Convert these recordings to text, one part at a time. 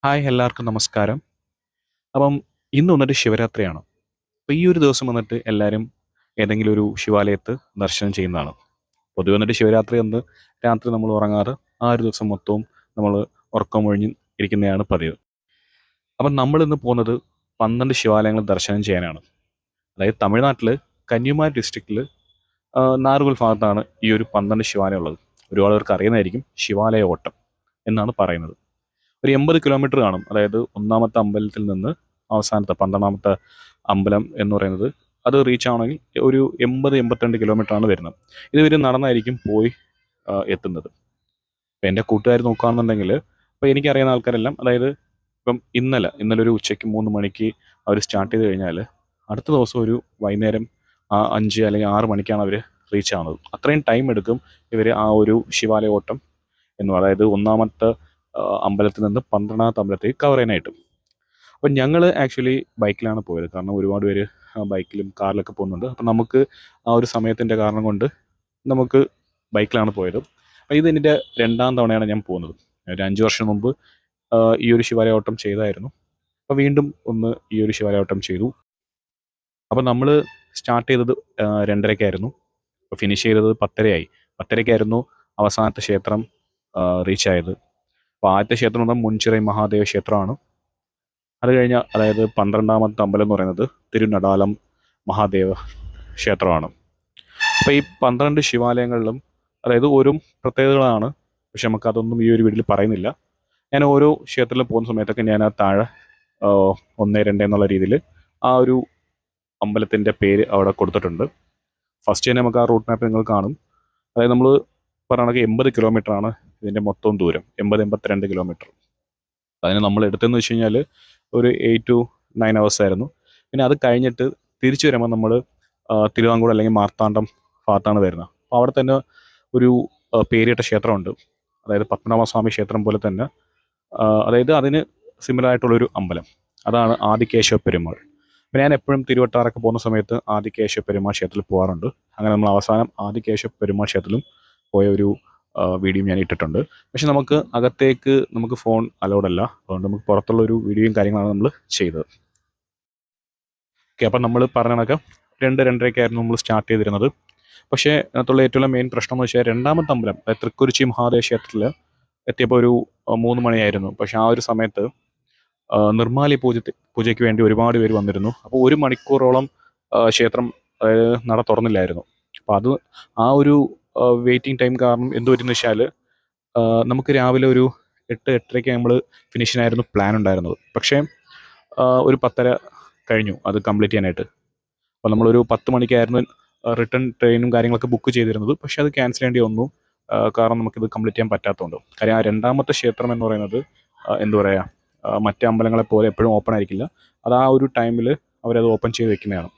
Hi എല്ലാവർക്കും നമസ്കാരം. അപ്പം ഇന്ന് വന്നിട്ട് ശിവരാത്രിയാണ്. അപ്പോൾ ഈ ഒരു ദിവസം വന്നിട്ട് എല്ലാവരും ഏതെങ്കിലും ഒരു ശിവാലയത്ത് ദർശനം ചെയ്യുന്നതാണ്. പൊതുവെ വന്നിട്ട് ശിവരാത്രി അന്ന് രാത്രി നമ്മൾ ഉറങ്ങാറ് ആ ഒരു ദിവസം മൊത്തവും നമ്മൾ ഉറക്കമൊഴിഞ്ഞ് ഇരിക്കുന്നതാണ് പതിവ്. അപ്പം നമ്മളിന്ന് പോകുന്നത് 12 ശിവാലയങ്ങൾ ദർശനം ചെയ്യാനാണ്. അതായത് തമിഴ്നാട്ടിൽ കന്യാകുമാരി ഡിസ്ട്രിക്റ്റിൽ നാറുകൽ ഭാഗത്താണ് ഈ ഒരു 12 ശിവാലയം ഉള്ളത്. ഒരുപാട് പേർക്ക് അറിയുന്നതായിരിക്കും ശിവാലയ ഓട്ടം എന്നാണ് പറയുന്നത്. ഒരു 80 കിലോമീറ്റർ കാണും. അതായത് ഒന്നാമത്തെ അമ്പലത്തിൽ നിന്ന് അവസാനത്തെ 12ാമത്തെ അമ്പലം എന്ന് പറയുന്നത് അത് റീച്ച് ആവണമെങ്കിൽ ഒരു 80-82 കിലോമീറ്റർ ആണ് വരുന്നത്. ഇത് ഇവർ നടന്നായിരിക്കും പോയി എത്തുന്നത്. ഇപ്പം എൻ്റെ കൂട്ടുകാർ നോക്കുകയാണെന്നുണ്ടെങ്കിൽ ഇപ്പോൾ എനിക്കറിയുന്ന ആൾക്കാരെല്ലാം അതായത് ഇപ്പം ഇന്നലെ ഒരു ഉച്ചയ്ക്ക് 3 മണിക്ക് അവർ സ്റ്റാർട്ട് ചെയ്ത് കഴിഞ്ഞാൽ അടുത്ത ദിവസം ഒരു വൈകുന്നേരം 5 അല്ലെങ്കിൽ 6 മണിക്കാണ് അവർ റീച്ച് ആവുന്നത്. അത്രയും ടൈം എടുക്കും ഇവർ ആ ഒരു ശിവാലയ ഓട്ടം അതായത് ഒന്നാമത്തെ അമ്പലത്തിൽ നിന്ന് 12ാമത്തെ അമ്പലത്തേക്ക് കവർ ചെയ്യാനായിട്ട്. അപ്പം ഞങ്ങൾ ആക്ച്വലി ബൈക്കിലാണ് പോയത്. കാരണം ഒരുപാട് പേര് ബൈക്കിലും കാറിലൊക്കെ പോകുന്നുണ്ട്. അപ്പം നമുക്ക് ആ ഒരു സമയത്തിൻ്റെ കാരണം കൊണ്ട് നമുക്ക് ബൈക്കിലാണ് പോയത്. അപ്പോൾ ഇത് എൻ്റെ 2ാം തവണയാണ് ഞാൻ പോകുന്നത്. ഒരു 5 വർഷം മുമ്പ് ഈ ഒരു ശിവാലയ ഓട്ടം ചെയ്തായിരുന്നു. അപ്പോൾ വീണ്ടും ഒന്ന് ഈ ഒരു ശിവാലയ ഓട്ടം ചെയ്തു. അപ്പോൾ നമ്മൾ സ്റ്റാർട്ട് ചെയ്തത് 2:30-ക്കായിരുന്നു. അപ്പോൾ ഫിനിഷ് ചെയ്തത് 10:30-ആയി. 10:30-ക്കായിരുന്നു അവസാനത്തെ ക്ഷേത്രം റീച്ച് ആയത്. അപ്പോൾ ആദ്യത്തെ ക്ഷേത്രം എന്ന് പറഞ്ഞാൽ മുൻചിറൈ മഹാദേവ ക്ഷേത്രമാണ്. അത് കഴിഞ്ഞ അതായത് 12ാമത്തെ അമ്പലം എന്ന് പറയുന്നത് തിരുനടാലം മഹാദേവ ക്ഷേത്രമാണ്. അപ്പോൾ ഈ 12 ശിവാലയങ്ങളിലും അതായത് ഓരോ പ്രത്യേകതകളാണ്. പക്ഷെ നമുക്കതൊന്നും ഈ ഒരു വീഡിയോയിൽ പറയുന്നില്ല. ഞാൻ ഓരോ ക്ഷേത്രത്തിൽ പോകുന്ന സമയത്തൊക്കെ ഞാൻ ആ താഴെ 1, 2 എന്നുള്ള രീതിയിൽ ആ ഒരു അമ്പലത്തിൻ്റെ പേര് അവിടെ കൊടുത്തിട്ടുണ്ട്. ഫസ്റ്റ് തന്നെ നമുക്ക് ആ റൂട്ട് മാപ്പ് നിങ്ങൾ കാണും. അതായത് നമ്മൾ പറയുകയാണെങ്കിൽ 80 കിലോമീറ്ററാണ് ഇതിൻ്റെ മൊത്തം ദൂരം. 82 കിലോമീറ്റർ. അതിന് നമ്മൾ എടുത്തതെന്ന് വെച്ച് കഴിഞ്ഞാൽ ഒരു 8 to 9 hours ആയിരുന്നു. പിന്നെ അത് കഴിഞ്ഞിട്ട് തിരിച്ചു വരുമ്പോൾ നമ്മൾ തിരുവാങ്കൂർ അല്ലെങ്കിൽ മാർത്താണ്ഡം ഭാഗത്താണ് വരുന്നത്. അപ്പോൾ അവിടെ തന്നെ ഒരു പേരിട്ട ക്ഷേത്രമുണ്ട്. അതായത് പത്മനാഭസ്വാമി ക്ഷേത്രം പോലെ തന്നെ അതായത് അതിന് സിമിലറായിട്ടുള്ളൊരു അമ്പലം. അതാണ് ആദികേശവ പെരുമാൾ. അപ്പോൾ ഞാൻ എപ്പോഴും തിരുവട്ടാറൊക്കെ പോകുന്ന സമയത്ത് ആദികേശവ പെരുമാൾ ക്ഷേത്രത്തിൽ പോകാറുണ്ട്. അങ്ങനെ നമ്മൾ അവസാനം ആദികേശവ പെരുമാൾ ക്ഷേത്രത്തിലും പോയ ഒരു വീഡിയോ ഞാൻ ഇട്ടിട്ടുണ്ട്. പക്ഷെ നമുക്ക് ഫോൺ അലൗഡ് അല്ല. അതുകൊണ്ട് നമുക്ക് പുറത്തുള്ള ഒരു വീഡിയോയും കാര്യങ്ങളാണ് നമ്മൾ ചെയ്തത്. ഓക്കെ, അപ്പം നമ്മൾ പറഞ്ഞ കണക്ക് 2-2:30-ക്കായിരുന്നു നമ്മൾ സ്റ്റാർട്ട് ചെയ്തിരുന്നത്. പക്ഷേ അതിനകത്തുള്ള ഏറ്റവും മെയിൻ പ്രശ്നം എന്ന് വെച്ചാൽ 2ാമത്തെ അമ്പലം തൃക്കുറിച്ചി മഹാദേവ ക്ഷേത്രത്തിൽ എത്തിയപ്പോൾ ഒരു 3 മണിയായിരുന്നു. പക്ഷേ ആ ഒരു സമയത്ത് നിർമ്മാല്യ പൂജയ്ക്ക് വേണ്ടി ഒരുപാട് പേര് വന്നിരുന്നു. അപ്പോൾ 1 മണിക്കൂറോളം ക്ഷേത്രം നട തുറന്നില്ലായിരുന്നു. അപ്പോൾ അത് ആ ഒരു വെയിറ്റിംഗ് ടൈം കാരണം എന്ത് പറ്റുമെന്ന് വെച്ചാൽ നമുക്ക് രാവിലെ ഒരു 8-8:30 നമ്മൾ ഫിനിഷിനായിരുന്നു പ്ലാൻ ഉണ്ടായിരുന്നത്. പക്ഷേ ഒരു 10:30 കഴിഞ്ഞു അത് കംപ്ലീറ്റ് ചെയ്യാനായിട്ട്. അപ്പോൾ നമ്മളൊരു 10 മണിക്കായിരുന്നു റിട്ടേൺ ട്രെയിനും കാര്യങ്ങളൊക്കെ ബുക്ക് ചെയ്തിരുന്നത്. പക്ഷേ അത് ക്യാൻസൽ ചെയ്യേണ്ടി വന്നു. കാരണം നമുക്കിത് കംപ്ലീറ്റ് ചെയ്യാൻ പറ്റാത്തതുകൊണ്ട്. കാര്യം ആ 2ാമത്തെ ക്ഷേത്രം എന്ന് പറയുന്നത് എന്താ പറയുക മറ്റേ അമ്പലങ്ങളെ പോലെ എപ്പോഴും ഓപ്പൺ ആയിരിക്കില്ല. അത് ആ ഒരു ടൈമിൽ അവരത് ഓപ്പൺ ചെയ്ത് വെക്കുന്നതാണ്.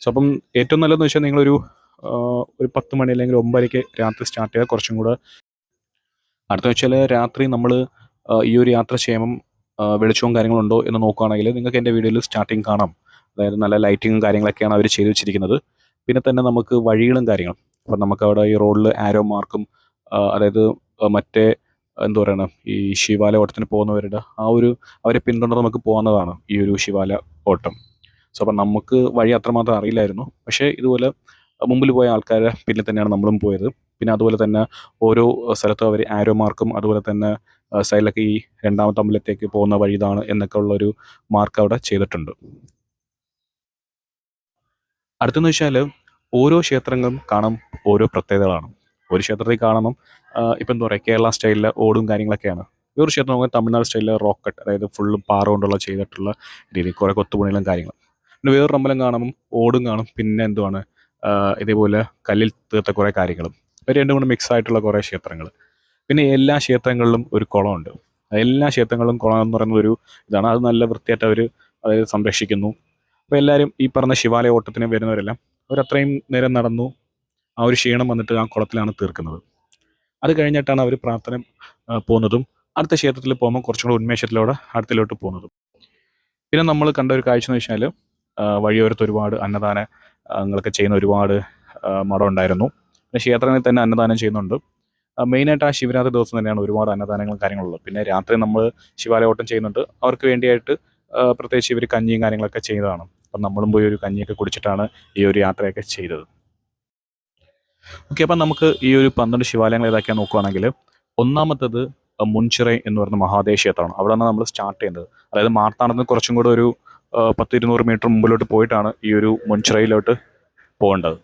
സോ അപ്പം ഏറ്റവും നല്ലതെന്ന് വെച്ചാൽ നിങ്ങളൊരു 10 മണി അല്ലെങ്കിൽ 9:00-ക്ക് രാത്രി സ്റ്റാർട്ട് ചെയ്താൽ കുറച്ചും കൂടെ. അടുത്ത വെച്ചാൽ രാത്രി നമ്മൾ ഈ ഒരു യാത്ര ചെയ്യുമ്പം വെളിച്ചവും കാര്യങ്ങളുണ്ടോ എന്ന് നോക്കുകയാണെങ്കിൽ നിങ്ങൾക്ക് എൻ്റെ വീഡിയോയിൽ സ്റ്റാർട്ടിങ് കാണാം. അതായത് നല്ല ലൈറ്റിങ്ങും കാര്യങ്ങളൊക്കെയാണ് അവർ ചെയ്തു വെച്ചിരിക്കുന്നത്. പിന്നെ തന്നെ നമുക്ക് വഴികളും കാര്യങ്ങളും. അപ്പം നമുക്കവിടെ ഈ റോഡിൽ ആരോ മാർക്കും അതായത് മറ്റേ എന്താ പറയുക ഈ ശിവാലയ ഓട്ടത്തിന് പോകുന്നവരുടെ അവരെ പിന്തുടർന്ന് നമുക്ക് പോകുന്നതാണ് ഈ ഒരു ശിവാലയ ഓട്ടം. സോ അപ്പം നമുക്ക് വഴി അത്രമാത്രം അറിയില്ലായിരുന്നു. പക്ഷേ ഇതുപോലെ മുമ്പിൽ പോയ ആൾക്കാരെ പിന്നെ തന്നെയാണ് നമ്മളും പോയത്. പിന്നെ അതുപോലെ തന്നെ ഓരോ സ്ഥലത്തും അവർ ആരോ മാർക്കും അതുപോലെ തന്നെ സൈഡിലൊക്കെ ഈ 2ാമത്തെ അമ്പലത്തേക്ക് പോകുന്ന വഴി ഇതാണ് എന്നൊക്കെ ഉള്ളൊരു മാർക്ക് അവിടെ ചെയ്തിട്ടുണ്ട്. അടുത്തെന്ന് വെച്ചാൽ ഓരോ ക്ഷേത്രങ്ങളും കാണാൻ ഓരോ പ്രത്യേകതകളാണ്. ഒരു ക്ഷേത്രത്തിൽ കാണുമ്പം ഇപ്പം എന്താ പറയുക കേരള സ്റ്റൈലിലെ ഓടും കാര്യങ്ങളൊക്കെയാണ്. ഒരു ക്ഷേത്രം നോക്കാൻ തമിഴ്നാട് സ്റ്റൈലിലെ റോക്കട്ട് അതായത് ഫുള്ളും പാറ കൊണ്ടുള്ള ചെയ്തിട്ടുള്ള രീതി കുറേ കൊത്തുപണികളും കാര്യങ്ങളും. പിന്നെ വേറൊരു അമ്പലം കാണുമ്പം ഓടും കാണും. പിന്നെ എന്തുവാണ് ഇതേപോലെ കല്ലിൽ തീർത്ത കുറേ കാര്യങ്ങളും. രണ്ടും കൂടെ മിക്സ് ആയിട്ടുള്ള കുറേ ക്ഷേത്രങ്ങൾ. പിന്നെ എല്ലാ ക്ഷേത്രങ്ങളിലും ഒരു കുളമുണ്ട്. എല്ലാ ക്ഷേത്രങ്ങളിലും കുളം എന്ന് പറയുന്ന ഒരു ഇതാണ്. അത് നല്ല വൃത്തിയായിട്ട് അവർ അതായത് സംരക്ഷിക്കുന്നു. അപ്പോൾ എല്ലാവരും ഈ പറഞ്ഞ ശിവാലയ ഓട്ടത്തിന് വരുന്നവരെല്ലാം അവരത്രയും നേരം നടന്നു ആ ഒരു ക്ഷീണം വന്നിട്ട് ആ കുളത്തിലാണ് തീർക്കുന്നത്. അത് കഴിഞ്ഞിട്ടാണ് അവർ പ്രാർത്ഥന പോകുന്നതും അടുത്ത ക്ഷേത്രത്തിൽ പോകുമ്പോൾ കുറച്ചും കൂടെ ഉന്മേഷത്തിലൂടെ അടുത്തിലോട്ട് പോകുന്നതും. പിന്നെ നമ്മൾ കണ്ട ഒരു കാഴ്ച എന്ന് വെച്ചാൽ വഴിയോരത്ത് ഒരുപാട് അന്നദാനങ്ങളൊക്കെ ചെയ്യുന്ന ഒരുപാട് മഠം ഉണ്ടായിരുന്നു. പിന്നെ ക്ഷേത്രങ്ങളിൽ തന്നെ അന്നദാനം ചെയ്യുന്നുണ്ട്. മെയിനായിട്ട് ആ ശിവരാത്രി ദിവസം തന്നെയാണ് ഒരുപാട് അന്നദാനങ്ങളും കാര്യങ്ങളുള്ളത്. പിന്നെ രാത്രി നമ്മൾ ശിവാലയോട്ടം ചെയ്യുന്നുണ്ട്. അവർക്ക് വേണ്ടിയായിട്ട് പ്രത്യേകിച്ച് ഇവർ കഞ്ഞിയും കാര്യങ്ങളൊക്കെ ചെയ്തതാണ്. അപ്പം നമ്മളും പോയി ഒരു കഞ്ഞിയൊക്കെ കുടിച്ചിട്ടാണ് ഈ ഒരു യാത്രയൊക്കെ ചെയ്തത്. ഓക്കെ, അപ്പം നമുക്ക് ഈ ഒരു 12 ശിവാലയങ്ങൾ ഏതൊക്കെയാണ് നോക്കുകയാണെങ്കിൽ, ഒന്നാമത്തത് മുൻചിറൈ എന്ന് പറയുന്ന മഹാദേവ ക്ഷേത്രമാണ്. അവിടെയാണ് നമ്മൾ സ്റ്റാർട്ട് ചെയ്യുന്നത്. അതായത് മാർത്താണ്ഡത്തിന് കുറച്ചും കൂടെ ഒരു 10-200 മീറ്റർ മുമ്പിലോട്ട് പോയിട്ടാണ് ഈ ഒരു മുൻചിറയിലോട്ട് പോകേണ്ടത്.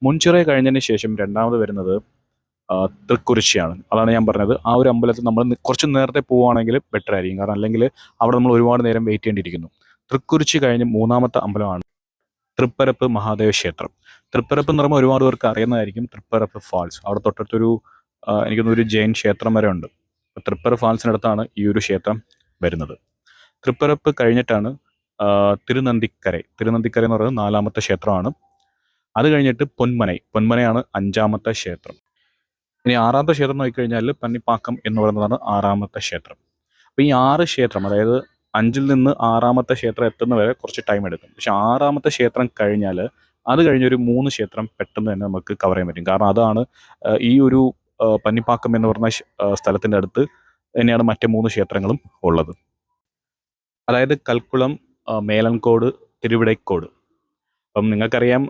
മുൻചിറ കഴിഞ്ഞതിന് ശേഷം രണ്ടാമത് വരുന്നത് തൃക്കുരിശിയാണ്. അതാണ് ഞാൻ പറഞ്ഞത്, ആ ഒരു അമ്പലത്തിൽ നമ്മൾ കുറച്ച് നേരത്തെ പോവുകയാണെങ്കിൽ ബെറ്റർ ആയിരിക്കും. കാരണം അല്ലെങ്കിൽ അവിടെ നമ്മൾ ഒരുപാട് നേരം വെയിറ്റ് ചെയ്യേണ്ടിയിരിക്കുന്നു. തൃക്കുരിശി കഴിഞ്ഞ് മൂന്നാമത്തെ അമ്പലമാണ് തൃപ്പരപ്പ് മഹാദേവ ക്ഷേത്രം. തൃപ്പരപ്പ് എന്ന് പറയുമ്പോൾ ഒരുപാട് പേർക്ക് അറിയുന്നതായിരിക്കും തൃപ്പരപ്പ് ഫാൾസ്. അവിടെ തൊട്ടടുത്തൊരു എനിക്കൊന്നൊരു ജൈൻ ക്ഷേത്രം വരെ ഉണ്ട്. തൃപ്പര ഫാൾസിനടുത്താണ് ഈ ഒരു ക്ഷേത്രം വരുന്നത്. തൃപ്പരപ്പ് കഴിഞ്ഞിട്ടാണ് തിരുനന്ദിക്കര. തിരുനന്ദിക്കര എന്ന് പറയുന്നത് 4ാമത്തെ ക്ഷേത്രമാണ്. അത് കഴിഞ്ഞിട്ട് പൊന്മനയാണ് 5ാമത്തെ ക്ഷേത്രം. ഇനി 6ാമത്തെ ക്ഷേത്രം നോക്കിക്കഴിഞ്ഞാൽ പന്നിപ്പാക്കം എന്ന് പറയുന്നതാണ് 6ാമത്തെ ക്ഷേത്രം. അപ്പോൾ ഈ 6 ക്ഷേത്രം, അതായത് 5ൽ നിന്ന് 6ാമത്തെ ക്ഷേത്രം എത്തുന്നവരെ കുറച്ച് ടൈം എടുക്കും. പക്ഷെ 6ാമത്തെ ക്ഷേത്രം കഴിഞ്ഞാൽ അത് കഴിഞ്ഞൊരു 3 ക്ഷേത്രം പെട്ടെന്ന് തന്നെ നമുക്ക് കവർ ചെയ്യാൻ പറ്റും. കാരണം അതാണ് ഈ ഒരു പന്നിപ്പാക്കം എന്ന് പറഞ്ഞ സ്ഥലത്തിൻ്റെ അടുത്ത് തന്നെയാണ് മറ്റ് 3 ക്ഷേത്രങ്ങളും ഉള്ളത്. അതായത് കൽക്കുളം, മേലൻകോട്, തിരുവിടൈക്കോട്. അപ്പം നിങ്ങൾക്കറിയാം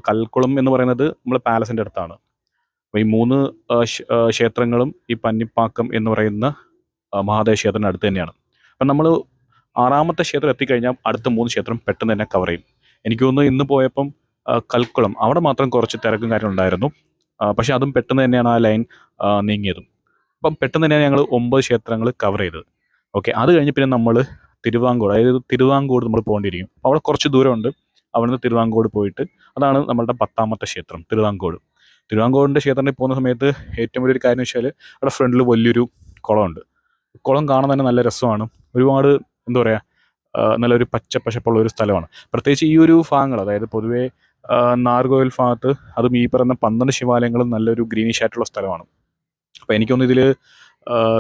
കൽക്കുളം എന്ന് പറയുന്നത് നമ്മൾ പാലസിൻ്റെ അടുത്താണ്. അപ്പോൾ ഈ 3 ക്ഷേത്രങ്ങളും ഈ പന്നിപ്പാക്കം എന്ന് പറയുന്ന മഹാദേവ ക്ഷേത്രത്തിൻ്റെ അടുത്ത് തന്നെയാണ്. അപ്പം നമ്മൾ 6ാമത്തെ ക്ഷേത്രം എത്തിക്കഴിഞ്ഞാൽ അടുത്ത 3 ക്ഷേത്രം പെട്ടെന്ന് തന്നെ കവർ ചെയ്യും. എനിക്ക് തോന്നുന്നു ഇന്ന് പോയപ്പം കൽക്കുളം അവിടെ മാത്രം കുറച്ച് തിരക്കും കാര്യങ്ങളുണ്ടായിരുന്നു. പക്ഷെ അതും പെട്ടെന്ന് തന്നെയാണ് ആ ലൈൻ നീങ്ങിയതും. അപ്പം പെട്ടെന്ന് തന്നെയാണ് ഞങ്ങൾ 9 ക്ഷേത്രങ്ങൾ കവർ ചെയ്തത്. ഓക്കെ, അത് കഴിഞ്ഞ് പിന്നെ നമ്മൾ തിരുവാങ്കോട്, അതായത് തിരുവാങ്കോട് നമ്മൾ പോകേണ്ടിയിരിക്കും. അപ്പോൾ അവിടെ കുറച്ച് ദൂരമുണ്ട്. അവിടുന്ന് തിരുവാങ്കോട് പോയിട്ട് അതാണ് നമ്മളുടെ 10ാമത്തെ ക്ഷേത്രം തിരുവാങ്കോട്. തിരുവാങ്കോടിൻ്റെ ക്ഷേത്രത്തിൽ പോകുന്ന സമയത്ത് ഏറ്റവും വലിയൊരു കാര്യം വെച്ചാൽ അവിടെ ഫ്രണ്ടിൽ വലിയൊരു കുളമുണ്ട്. കുളം കാണാൻ തന്നെ നല്ല രസമാണ്. ഒരുപാട് എന്താ പറയുക, നല്ലൊരു പച്ചപ്പശപ്പുള്ള ഒരു സ്ഥലമാണ്. പ്രത്യേകിച്ച് ഈ ഒരു ഭാഗങ്ങൾ, അതായത് പൊതുവേ നാഗർകോവിൽ ഭാഗത്ത് അതും ഈ പറയുന്ന 12 ശിവാലയങ്ങളും നല്ലൊരു ഗ്രീനിഷ് ആയിട്ടുള്ള സ്ഥലമാണ്. അപ്പോൾ എനിക്കൊന്ന് ഇതിൽ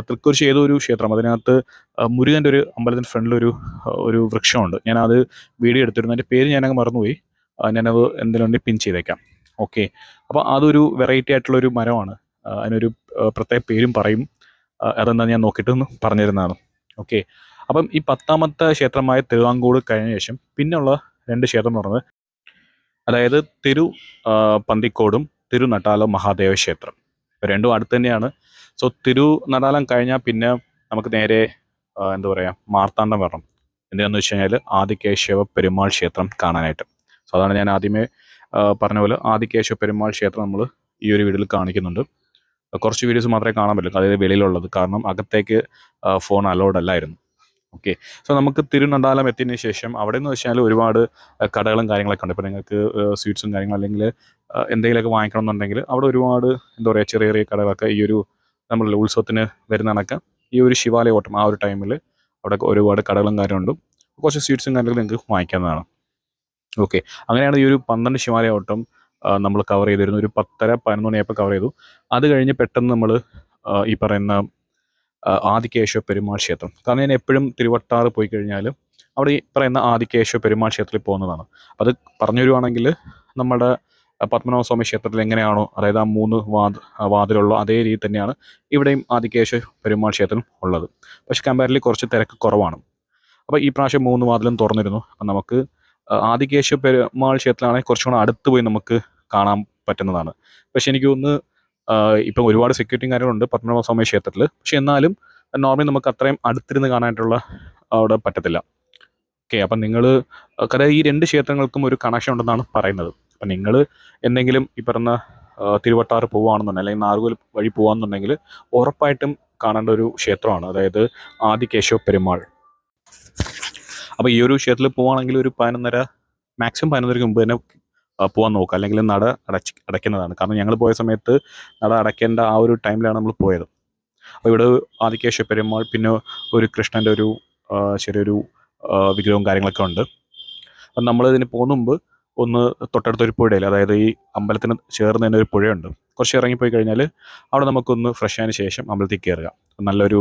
തൃക്കുരിശി ഏതോ ഒരു ക്ഷേത്രം, അതിനകത്ത് മുരുകൻ്റെ ഒരു അമ്പലത്തിൻ്റെ ഫ്രണ്ടിലൊരു വൃക്ഷമുണ്ട്. ഞാനത് വീഡിയോ എടുത്തിരുന്നു. അതിൻ്റെ പേര് ഞാനങ്ങ് മറന്നുപോയി. ഞാനത് എന്തെങ്കിലും ഉണ്ടെങ്കിൽ പിൻ ചെയ്തേക്കാം. ഓക്കെ, അപ്പോൾ അതൊരു വെറൈറ്റി ആയിട്ടുള്ളൊരു മരമാണ്. അതിനൊരു പ്രത്യേക പേരും പറയും. അതെന്താ ഞാൻ നോക്കിയിട്ട് ഒന്ന് പറഞ്ഞു തരുന്നതാണ്. ഓക്കെ, അപ്പം ഈ 10ാമത്തെ ക്ഷേത്രമായ തിരുവാങ്കോട് കഴിഞ്ഞ ശേഷം പിന്നെയുള്ള 2 ക്ഷേത്രം എന്ന് പറയുന്നത്, അതായത് പന്തിക്കോടും തിരുനട്ടാലം മഹാദേവ ക്ഷേത്രം. രണ്ടും അടുത്ത് തന്നെയാണ്. സോ തിരുനട്ടാലം കഴിഞ്ഞാൽ പിന്നെ നമുക്ക് നേരെ എന്താ പറയുക, മാർത്താണ്ഡം വരണം. എന്തിനാന്ന് വെച്ച് കഴിഞ്ഞാൽ ആദികേശവ പെരുമാൾ ക്ഷേത്രം കാണാനായിട്ട്. സോ അതാണ് ഞാൻ ആദ്യമേ പറഞ്ഞ പോലെ ആദികേശവ പെരുമാൾ ക്ഷേത്രം നമ്മൾ ഈ ഒരു വീഡിയോയിൽ കാണിക്കുന്നുണ്ട്. കുറച്ച് വീഡിയോസ് മാത്രമേ കാണാൻ പറ്റൂ, അതായത് വെളിയിലുള്ളത്. കാരണം അകത്തേക്ക് ഫോൺ അലൗഡ് അല്ലായിരുന്നു. ഓക്കെ, സോ നമുക്ക് തിരുനണ്ടാലം എത്തിയതിന് ശേഷം അവിടെ എന്ന് വെച്ചാൽ ഒരുപാട് കടകളും കാര്യങ്ങളൊക്കെ ഉണ്ട്. ഇപ്പോൾ നിങ്ങൾക്ക് സ്വീറ്റ്സും കാര്യങ്ങളും അല്ലെങ്കിൽ എന്തെങ്കിലുമൊക്കെ വാങ്ങിക്കണം എന്നുണ്ടെങ്കിൽ അവിടെ ഒരുപാട് എന്താ പറയുക, ചെറിയ ചെറിയ കടകളൊക്കെ ഈ ഒരു നമ്മളുടെ ഉത്സവത്തിന് വരുന്ന കണക്ക് ഈ ഒരു ശിവാലയ ഓട്ടം ആ ഒരു ടൈമിൽ അവിടെ ഒരുപാട് കടകളും കാര്യമുണ്ട്. കുറച്ച് സ്വീറ്റ്സും കാര്യങ്ങളും നിങ്ങൾക്ക് വാങ്ങിക്കാവുന്നതാണ്. ഓക്കെ, അങ്ങനെയാണ് ഈ ഒരു 12 ശിവാലയ ഓട്ടം നമ്മൾ കവർ ചെയ്തിരുന്നു. ഒരു 10:30-11 മണിയായപ്പോൾ കവർ ചെയ്തു. അത് കഴിഞ്ഞ് പെട്ടെന്ന് നമ്മൾ ഈ പറയുന്ന ആദികേശവ പെരുമാൾ ക്ഷേത്രം. കാരണം ഞാൻ എപ്പോഴും തിരുവട്ടാറ് പോയി കഴിഞ്ഞാൽ അവിടെ ഈ പറയുന്ന ആദികേശവ പെരുമാൾ ക്ഷേത്രത്തിൽ പോകുന്നതാണ്. അത് പറഞ്ഞു വരുവാണെങ്കിൽ നമ്മുടെ പത്മനാഭസ്വാമി ക്ഷേത്രത്തിൽ എങ്ങനെയാണോ, അതായത് ആ 3 വാതിലുള്ള അതേ രീതി തന്നെയാണ് ഇവിടെയും ആദികേശവ പെരുമാൾ ക്ഷേത്രം ഉള്ളത്. പക്ഷെ കമ്പാരിറ്റീവ്ലി കുറച്ച് തിരക്ക് കുറവാണ്. അപ്പോൾ ഈ പ്രാവശ്യം 3 വാതിലും തുറന്നിരുന്നു. അപ്പം നമുക്ക് ആദികേശവ പെരുമാൾ ക്ഷേത്രമാണെങ്കിൽ കുറച്ചുകൂടെ അടുത്ത് പോയി നമുക്ക് കാണാൻ പറ്റുന്നതാണ്. പക്ഷെ എനിക്ക് തോന്നുന്നു ഇപ്പം ഒരുപാട് സെക്യൂരിറ്റിയും കാര്യങ്ങളുണ്ട് പത്മനാഭസ്വാമി ക്ഷേത്രത്തിൽ. പക്ഷെ എന്നാലും നോർമലി നമുക്ക് അത്രയും അടുത്തിരുന്ന് കാണാനായിട്ടുള്ള അവിടെ പറ്റത്തില്ല. ഓക്കെ, അപ്പം നിങ്ങൾ അതായത് ഈ 2 ക്ഷേത്രങ്ങൾക്കും ഒരു കണക്ഷൻ ഉണ്ടെന്നാണ് പറയുന്നത്. അപ്പം നിങ്ങൾ എന്തെങ്കിലും ഈ പറഞ്ഞ തിരുവട്ടാറ് പോവുകയാണെന്നുണ്ടെങ്കിൽ അല്ലെങ്കിൽ നാഗർകോവിൽ വഴി പോകാമെന്നുണ്ടെങ്കിൽ ഉറപ്പായിട്ടും കാണേണ്ട ഒരു ക്ഷേത്രമാണ്, അതായത് ആദികേശവ പെരുമാൾ. അപ്പോൾ ഈ ഒരു ക്ഷേത്രത്തിൽ പോവുകയാണെങ്കിൽ ഒരു 11:30 മാക്സിമം 11:30 മുമ്പ് തന്നെ പോകാൻ നോക്കുക. അല്ലെങ്കിൽ നട അടയ്ക്കുന്നതാണ്. കാരണം ഞങ്ങൾ പോയ സമയത്ത് നട അടയ്ക്കേണ്ട ആ ഒരു ടൈമിലാണ് നമ്മൾ പോയത്. അപ്പോൾ ഇവിടെ ആദികേശവ പെരുമാൾ, പിന്നെ ഒരു കൃഷ്ണൻ്റെ ഒരു ചെറിയൊരു വിഗ്രഹവും കാര്യങ്ങളൊക്കെ ഉണ്ട്. അപ്പം നമ്മളിതിന് പോകുന്ന മുമ്പ് ഒന്ന് തൊട്ടടുത്തൊരു പുഴയിൽ, അതായത് ഈ അമ്പലത്തിന് ചേർന്ന് തന്നെ ഒരു പുഴയുണ്ട്. കുറച്ച് ഇറങ്ങിപ്പോയി കഴിഞ്ഞാൽ അവിടെ നമുക്കൊന്ന് ഫ്രഷ് ആയതിനു ശേഷം അമ്പലത്തിൽ കയറുക. നല്ലൊരു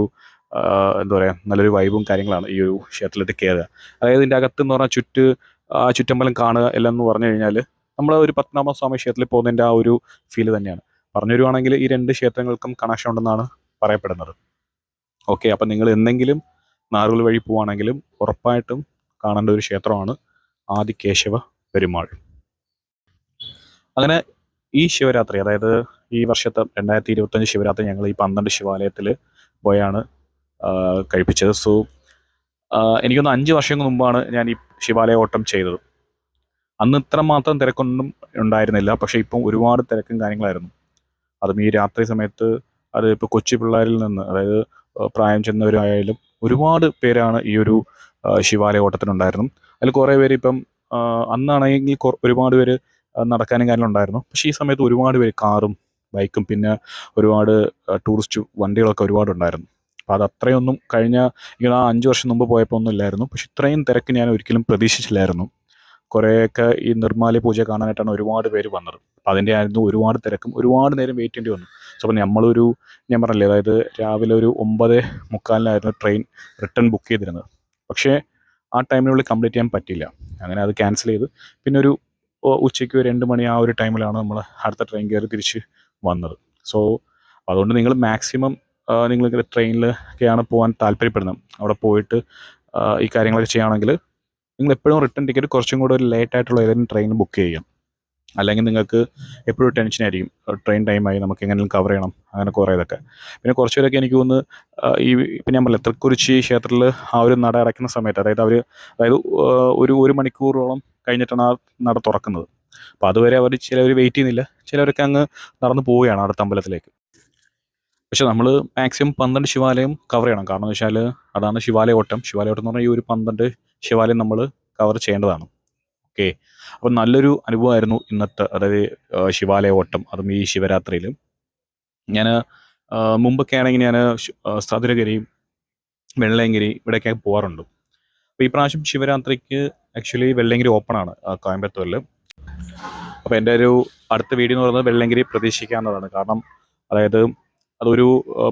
എന്താ പറയുക, നല്ലൊരു വൈബും കാര്യങ്ങളാണ് ഈ ഒരു ക്ഷേത്രത്തിലേക്ക് കയറുക. അതായത് ഇതിൻ്റെ അകത്ത് എന്ന് പറഞ്ഞാൽ ചുറ്റമ്പലം കാണുക എല്ലാം എന്ന് പറഞ്ഞു കഴിഞ്ഞാൽ നമ്മൾ ഒരു പത്മനാഭസ്വാമി ക്ഷേത്രത്തിൽ പോകുന്നതിൻ്റെ ആ ഒരു ഫീല് തന്നെയാണ്. പറഞ്ഞു വരുവാണെങ്കിൽ ഈ രണ്ട് ക്ഷേത്രങ്ങൾക്കും കണക്ഷൻ ഉണ്ടെന്നാണ് പറയപ്പെടുന്നത്. ഓക്കെ, അപ്പം നിങ്ങൾ എന്തെങ്കിലും നാറുകൾ വഴി പോവുകയാണെങ്കിലും ഉറപ്പായിട്ടും കാണേണ്ട ഒരു ക്ഷേത്രമാണ് ആദികേശവ പെരുമാൾ. അങ്ങനെ ഈ ശിവരാത്രി, അതായത് ഈ വർഷത്തെ 2025 ശിവരാത്രി ഞങ്ങൾ ഈ 12 ശിവാലയത്തിൽ പോയാണ് കഴിപ്പിച്ചത്. സോ എനിക്കൊന്ന് 5 വർഷം മുമ്പാണ് ഞാൻ ഈ ശിവാലയ ഓട്ടം ചെയ്തത്. അന്ന് ഇത്ര മാത്രം തിരക്കൊന്നും ഉണ്ടായിരുന്നില്ല, പക്ഷേ ഇപ്പം ഒരുപാട് തിരക്കും കാര്യങ്ങളായിരുന്നു. അതും ഈ രാത്രി സമയത്ത്. അത് ഇപ്പോൾ കൊച്ചു പിള്ളേരിൽ നിന്ന്, അതായത് പ്രായം ചെന്നവരായാലും ഒരുപാട് പേരാണ് ഈ ഒരു ശിവാലയ ഓട്ടത്തിനുണ്ടായിരുന്നു. അതിൽ കുറേ പേര് ഇപ്പം അന്നാണെങ്കിൽ ഒരുപാട് പേര് നടക്കാനും കാര്യങ്ങളുണ്ടായിരുന്നു. പക്ഷേ ഈ സമയത്ത് ഒരുപാട് പേര് കാറും ബൈക്കും പിന്നെ ഒരുപാട് ടൂറിസ്റ്റ് വണ്ടികളൊക്കെ ഒരുപാടുണ്ടായിരുന്നു. അപ്പോൾ അത് അത്രയൊന്നും കഴിഞ്ഞ ഇങ്ങനെ 5 വർഷം മുമ്പ് പോയപ്പോൾ ഒന്നും ഇല്ലായിരുന്നു. പക്ഷെ ഇത്രയും തിരക്ക് ഞാൻ ഒരിക്കലും പ്രതീക്ഷിച്ചില്ലായിരുന്നു. കുറേയൊക്കെ ഈ നിർമ്മാല്യ പൂജ കാണാനായിട്ടാണ് ഒരുപാട് പേര് വന്നത്. അപ്പോൾ അതിൻ്റെ ആയിരുന്നു ഒരുപാട് തിരക്കും, ഒരുപാട് നേരം വെയിറ്റ് ചെയ്യേണ്ടി വന്നു. സോ അപ്പോൾ ഞാൻ പറഞ്ഞില്ലേ, അതായത് രാവിലെ ഒരു 9:45 ട്രെയിൻ റിട്ടേൺ ബുക്ക് ചെയ്തിരുന്നത്. പക്ഷേ ആ ടൈമിനുള്ളിൽ കംപ്ലീറ്റ് ചെയ്യാൻ പറ്റില്ല. അങ്ങനെ അത് ക്യാൻസൽ ചെയ്ത് പിന്നെ ഒരു ഉച്ചയ്ക്ക് 2 മണി ആ ഒരു ടൈമിലാണ് നമ്മൾ അടുത്ത ട്രെയിൻ കയറി തിരിച്ച് വന്നത്. സോ അതുകൊണ്ട് നിങ്ങൾ മാക്സിമം നിങ്ങൾ ട്രെയിനിലൊക്കെയാണ് പോകാൻ താല്പര്യപ്പെടുന്നത്, അവിടെ പോയിട്ട് ഈ കാര്യങ്ങളൊക്കെ ചെയ്യുകയാണെങ്കിൽ നിങ്ങൾ എപ്പോഴും റിട്ടേൺ ടിക്കറ്റ് കുറച്ചും കൂടെ ഒരു ലേറ്റ് ആയിട്ടുള്ള ഏതെങ്കിലും ട്രെയിൻ ബുക്ക് ചെയ്യാം. അല്ലെങ്കിൽ നിങ്ങൾക്ക് എപ്പോഴും ടെൻഷനായിരിക്കും, ട്രെയിൻ ടൈമായി നമുക്ക് എങ്ങനെയും കവർ ചെയ്യണം, അങ്ങനെ കുറേ ഇതൊക്കെ. പിന്നെ കുറച്ച് പേരൊക്കെ എനിക്ക് തോന്നുന്നു ഈ ഇപ്പം ഞാൻ പറഞ്ഞില്ല, തൃക്കുറിച്ചി ക്ഷേത്രത്തിൽ ആ ഒരു നട അടയ്ക്കുന്ന സമയത്ത്, അതായത് ഒരു മണിക്കൂറോളം കഴിഞ്ഞിട്ടാണ് ആ നട തുറക്കുന്നത്. അപ്പോൾ അതുവരെ ചിലവർ വെയിറ്റ് ചെയ്യുന്നില്ല, ചിലവരൊക്കെ അങ്ങ് നടന്നു പോവുകയാണ് അടുത്ത അമ്പലത്തിലേക്ക്. പക്ഷെ നമ്മൾ മാക്സിമം 12 ശിവാലയം കവർ ചെയ്യണം. കാരണം എന്ന് വെച്ചാൽ അതാണ് ശിവാലയ ഓട്ടം. ശിവാലയ ഓട്ടം എന്ന് പറഞ്ഞാൽ ഈ ഒരു 12 ശിവാലയം നമ്മൾ കവർ ചെയ്യേണ്ടതാണ്. ഓക്കെ, അപ്പം നല്ലൊരു അനുഭവമായിരുന്നു ഇന്നത്തെ, അതായത് ശിവാലയ ഓട്ടം, അതും ഈ ശിവരാത്രിയിൽ. ഞാൻ മുമ്പൊക്കെ ആണെങ്കിൽ ഞാൻ സതുരഗിരി, വെള്ളയങ്കിരി ഇവിടെയൊക്കെ പോകാറുണ്ട്. അപ്പോൾ ഈ പ്രാവശ്യം ശിവരാത്രിക്ക് ആക്ച്വലി വെള്ളയങ്കിരി ഓപ്പണാണ് കോയമ്പത്തൂരിൽ. അപ്പോൾ എൻ്റെ ഒരു അടുത്ത വീഡിയോ എന്ന് പറയുന്നത് വെള്ളയങ്കിരി പ്രതീക്ഷിക്കാവുന്നതാണ്. കാരണം അതായത് അതൊരു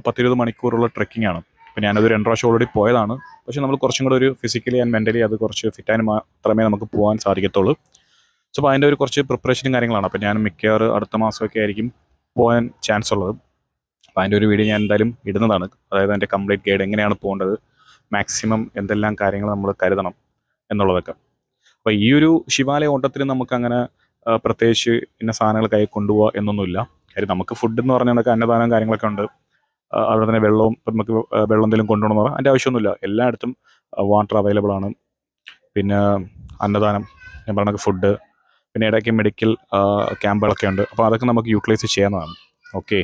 10-20 മണിക്കൂറുള്ള ട്രെക്കിംഗ് ആണ്. അപ്പോൾ ഞാനത് 2 പ്രാവശ്യം ഓൾറെഡി പോയതാണ്. പക്ഷേ നമ്മൾ കുറച്ചും കൂടെ ഒരു ഫിസിക്കലി ആൻഡ് മെൻ്റലി അത് കുറച്ച് ഫിറ്റായി മാത്രമേ നമുക്ക് പോകാൻ സാധിക്കത്തുള്ളൂ. സോ അപ്പോൾ അതിൻ്റെ ഒരു കുറച്ച് പ്രിപ്പറേഷനും കാര്യങ്ങളാണ്. അപ്പോൾ ഞാൻ മിക്കവാറും അടുത്ത മാസമൊക്കെ ആയിരിക്കും പോകാൻ ചാൻസ് ഉള്ളത്. അപ്പോൾ അതിൻ്റെ ഒരു വീഡിയോ ഞാൻ എന്തായാലും ഇടുന്നതാണ്. അതായത് എൻ്റെ കംപ്ലീറ്റ് ഗൈഡ്, എങ്ങനെയാണ് പോകേണ്ടത്, മാക്സിമം എന്തെല്ലാം കാര്യങ്ങൾ നമ്മൾ കരുതണം എന്നുള്ളതൊക്കെ. അപ്പോൾ ഈ ഒരു ശിവാലയ ഓട്ടത്തിൽ നമുക്കങ്ങനെ പ്രത്യേകിച്ച് ഇന്ന സാധനങ്ങൾ കൈ കൊണ്ടുപോകുക എന്നൊന്നുമില്ല. കാര്യം നമുക്ക് ഫുഡ് എന്ന് പറഞ്ഞാൽ അന്നദാനം കാര്യങ്ങളൊക്കെ ഉണ്ട്. അവിടെ തന്നെ വെള്ളവും, ഇപ്പം നമുക്ക് വെള്ളം എന്തെങ്കിലും കൊണ്ടുപോകണമെന്ന് പറഞ്ഞാൽ അതിൻ്റെ ആവശ്യമൊന്നുമില്ല. എല്ലായിടത്തും വാട്ടർ അവൈലബിൾ ആണ്. പിന്നെ അന്നദാനം, ഞാൻ പറഞ്ഞ ഫുഡ്, പിന്നെ ഇടയ്ക്ക് മെഡിക്കൽ ക്യാമ്പുകളൊക്കെ ഉണ്ട്. അപ്പോൾ അതൊക്കെ നമുക്ക് യൂട്ടിലൈസ് ചെയ്യാവുന്നതാണ്. ഓക്കെ,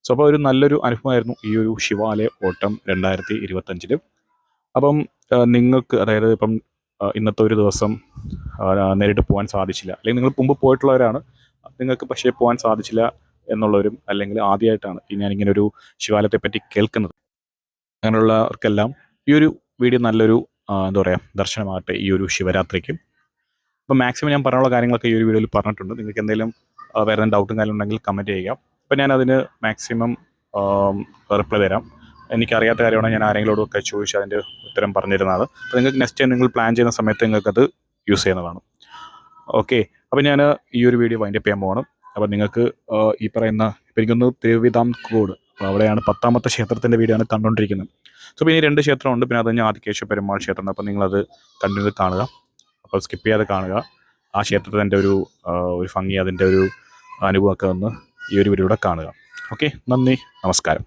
സോ അപ്പോൾ ഒരു നല്ലൊരു അനുഭവമായിരുന്നു ഈ ഒരു ശിവാലയ ഓട്ടം 2025. അപ്പം നിങ്ങൾക്ക്, അതായത് ഇപ്പം ഇന്നത്തെ ഒരു ദിവസം നേരിട്ട് പോകാൻ സാധിച്ചില്ല, അല്ലെങ്കിൽ നിങ്ങൾ മുമ്പ് പോയിട്ടുള്ളവരാണ്, നിങ്ങൾക്ക് പക്ഷേ പോകാൻ സാധിച്ചില്ല എന്നുള്ളവരും, അല്ലെങ്കിൽ ആദ്യമായിട്ടാണ് ഞാനിങ്ങനെ ഒരു ശിവാലയത്തെ പറ്റി കേൾക്കുന്നത്, അങ്ങനെയുള്ളവർക്കെല്ലാം ഈ ഒരു വീഡിയോ നല്ലൊരു എന്താ പറയുക ദർശനമാകട്ടെ ഈ ഒരു ശിവരാത്രിക്ക്. അപ്പോൾ മാക്സിമം ഞാൻ പറയാനുള്ള കാര്യങ്ങളൊക്കെ ഈ ഒരു വീഡിയോയിൽ പറഞ്ഞിട്ടുണ്ട്. നിങ്ങൾക്ക് എന്തെങ്കിലും വേറെ ഡൗട്ടും കാര്യം ഉണ്ടെങ്കിൽ കമൻറ്റ് ചെയ്യുക. അപ്പോൾ ഞാനതിന് മാക്സിമം റിപ്ലൈ തരാം. എനിക്കറിയാത്ത കാര്യമാണ് ഞാൻ ആരെങ്കിലോടൊക്കെ ചോദിച്ച് അതിൻ്റെ ഉത്തരം പറഞ്ഞിരുന്നത്. അപ്പോൾ നിങ്ങൾക്ക് നെക്സ്റ്റ് ടൈം നിങ്ങൾ പ്ലാൻ ചെയ്യുന്ന സമയത്ത് നിങ്ങൾക്കത് യൂസ് ചെയ്യുന്നതാണ്. ഓക്കെ, അപ്പോൾ ഞാൻ ഈ ഒരു വീഡിയോ വൈൻഡപ്പ് ചെയ്യാൻ പോകണം. അപ്പോൾ നിങ്ങൾക്ക് ഈ പറയുന്ന, ഇപ്പോൾ എനിക്കൊന്ന് തിരുവിതാംകൂർ, അപ്പോൾ അവിടെയാണ് 10ാമത്തെ ക്ഷേത്രത്തിൻ്റെ വീഡിയോ ആണ് കണ്ടുകൊണ്ടിരിക്കുന്നത്. സോ പിന്നെ ഈ 2 ക്ഷേത്രമുണ്ട്, പിന്നെ അത് കഴിഞ്ഞ് ആദികേശവ പെരുമാൾ ക്ഷേത്രമുണ്ട്. അപ്പോൾ നിങ്ങളത് കണ്ടിന്യൂ കാണുക, അപ്പോൾ സ്കിപ്പ് ചെയ്യാതെ കാണുക. ആ ക്ഷേത്രത്തിൻ്റെ ഒരു ഭംഗി, അതിൻ്റെ ഒരു അനുഭവമൊക്കെ ഒന്ന് ഈ ഒരു വീഡിയോയിലൂടെ കാണുക. ഓക്കെ, നന്ദി, നമസ്കാരം.